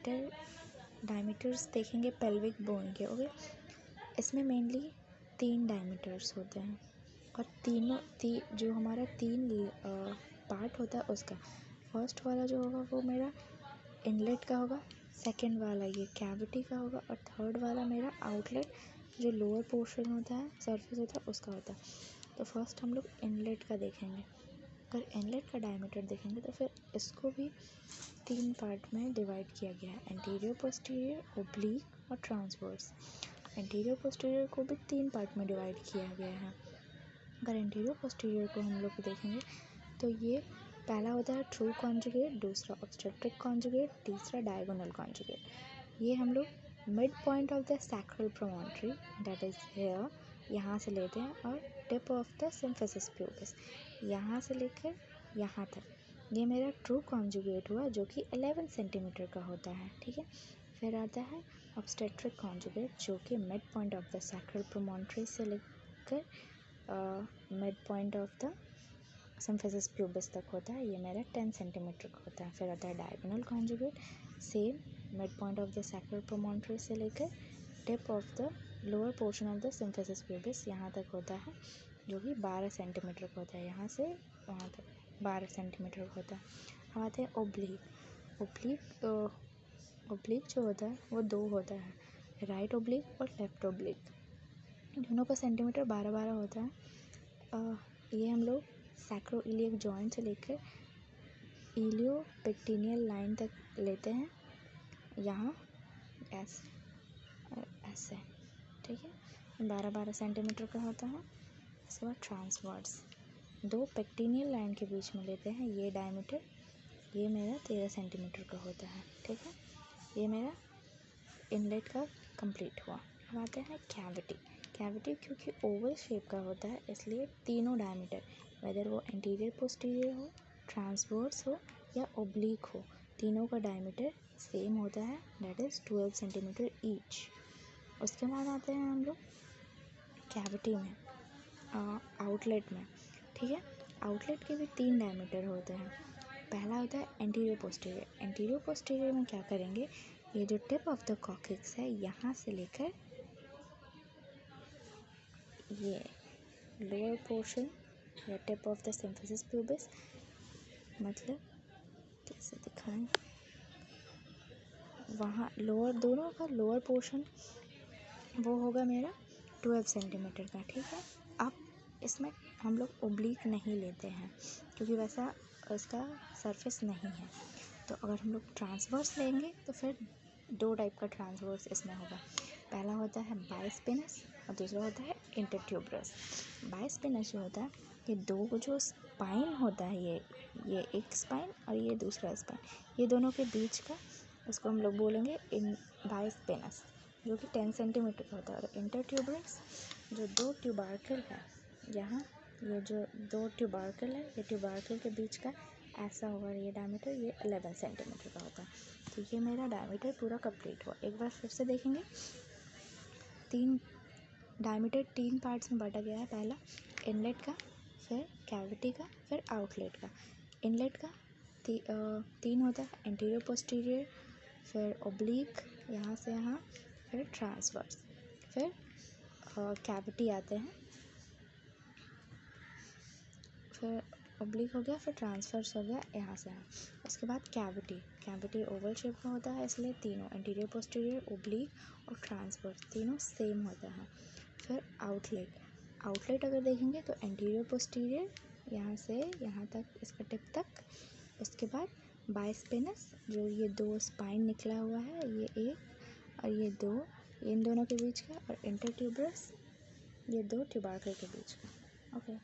Diameters देखेंगे pelvic bone के। Okay, इसमें मेनली 3 डायमीटर्स होते हैं और जो हमारा 3 पार्ट होता है उसका फर्स्ट वाला जो होगा वो मेरा इनलेट का होगा, सेकंड वाला ये कैविटी का होगा और थर्ड वाला मेरा आउटलेट जो लोअर पोर्शन होता है, सरफेस होता है, उसका होता है। तो फर्स्ट हम लोग इनलेट का देखेंगे। अगर इनलेट का डायमीटर देखेंगे तो फिर इसको भी 3 पार्ट में डिवाइड किया गया है, एंटीरियर, पोस्टीरियर, ओब्लीक और ट्रांसवर्स। एंटीरियर पोस्टीरियर को भी 3 पार्ट में डिवाइड किया गया है। अगर एंटीरियर पोस्टीरियर को हम लोग देखेंगे तो ये पहला होता है ट्रू कॉन्जुगेट, दूसरा ऑब्स्टेट्रिक कॉन्जुगेट, तीसरा डायगोनल कॉन्जुगेट। ये हम लोग mid point of the sacral promontory that is here, यहाँ से लेते हैं और tip of the symphysis pubis, यहाँ से लेकर यहाँ तक। ये मेरा ट्रू कॉन्जुगेट हुआ जो कि 11 सेंटीमीटर का होता है। ठीक है, फिर आता है ऑब्स्टेट्रिक कॉन्जुगेट जो कि mid point of the sacral promontory से लेकर mid point of the symphysis pubis तक होता है। ये मेरा 10 सेंटीमीटर का होता है। फिर आता है diagonal conjugate, same mid point of the sacral promontory से लेकर tip of the lower portion of the symphysis pubis यहाँ तक होता है, जो कि 12 सेंटीमीटर का होता है। यहाँ से वहाँ तक 12 सेंटीमीटर का होता है। अब आते हैं ओब्लीक। ओब्लीक जो होता है वो 2 होता है, राइट ओब्लीक और लेफ्ट ओब्लीक। दोनों का सेंटीमीटर 12-12 होता है। ये हम लोग सैक्रोइलियक जॉइंट से लेकर इलियोपेक्टिनियल लाइन तक लेते हैं, यहाँ ऐसे। ठीक है, 12-12 सेंटीमीटर का होता है। इसके बाद ट्रांसवर्स 2 पेक्टिनियल लाइन के बीच में लेते हैं, ये डायमीटर, ये मेरा 13 सेंटीमीटर का होता है। ठीक है, ये मेरा इनलेट का कंप्लीट हुआ। अब आते हैं कैविटी। कैविटी क्योंकि ओवल शेप का होता है इसलिए तीनों डायमीटर, वेदर वो एंटीरियर पोस्टीरियर हो, ट्रांसवर्स हो या ओब्लीक हो, तीनों का डायमीटर सेम होता है, दैट इज़ 12 सेंटीमीटर ईच। उसके बाद आते हैं हम लोग कैविटी में, आउटलेट में। ठीक है, आउटलेट के भी 3 डायमीटर होते हैं। पहला होता है एंटीरियर पोस्टीरियर। एंटीरियर पोस्टीरियर में क्या करेंगे, ये जो टिप ऑफ द कॉक्सिक्स है यहाँ से लेकर ये लोअर पोर्शन या tip of the symphysis pubis, मतलब कैसे दिखाएं, वहाँ लोअर, दोनों का लोअर पोर्शन वो होगा मेरा 12 सेंटीमीटर का। ठीक है, अब इसमें हम लोग ओब्लीक नहीं लेते हैं क्योंकि वैसा इसका सरफेस नहीं है। तो अगर हम लोग ट्रांसवर्स लेंगे तो फिर 2 टाइप का ट्रांसवर्स इसमें होगा। पहला होता है बाइस्पिनस और दूसरा होता है इंटरट्यूबरस। बाइस्पिनस जो होता है, ये 2 जो स्पाइन होता है, ये एक स्पाइन और ये दूसरा स्पाइन, ये दोनों के बीच का, उसको हम लोग बोलेंगे इन बाइस्पिनस, जो कि 10 सेंटीमीटर का होता है। और इंटरट्यूबरस जो 2 ट्यूबार्कल है, यहाँ ये जो 2 ट्यूबार्कल है, ये ट्यूबार्कल के बीच का ऐसा होगा ये डायमीटर, ये 11 सेंटीमीटर का होता है। तो ये मेरा डायमीटर पूरा कंप्लीट हुआ। एक बार फिर से देखेंगे, 3 डायमीटर 3 पार्ट्स में बांटा गया है। पहला इनलेट का, फिर कैविटी का, फिर आउटलेट का। इनलेट का 3 होता है, एंटीरियर पोस्टीरियर, फिर ओब्लीक यहाँ से यहाँ, फिर ट्रांसवर्स, फिर कैविटी आते हैं, फिर ओब्लीक हो गया, फिर ट्रांसवर्स हो गया यहाँ से यहाँ। उसके बाद कैविटी ओवल शेप का होता है इसलिए तीनों एंटीरियर पोस्टीरियर, ओब्लीक और ट्रांसवर्स तीनों सेम होता है। फिर आउटलेट अगर देखेंगे तो एंटीरियर पोस्टीरियर यहाँ से यहाँ तक, इसका टिप तक। उसके बाद बाइस्पिनस जो ये 2 स्पाइन निकला हुआ है, ये एक और ये 2, इन दोनों के बीच का, और इंटरट्यूबरस ये 2 ट्यूबार्कल के बीच का। ओके।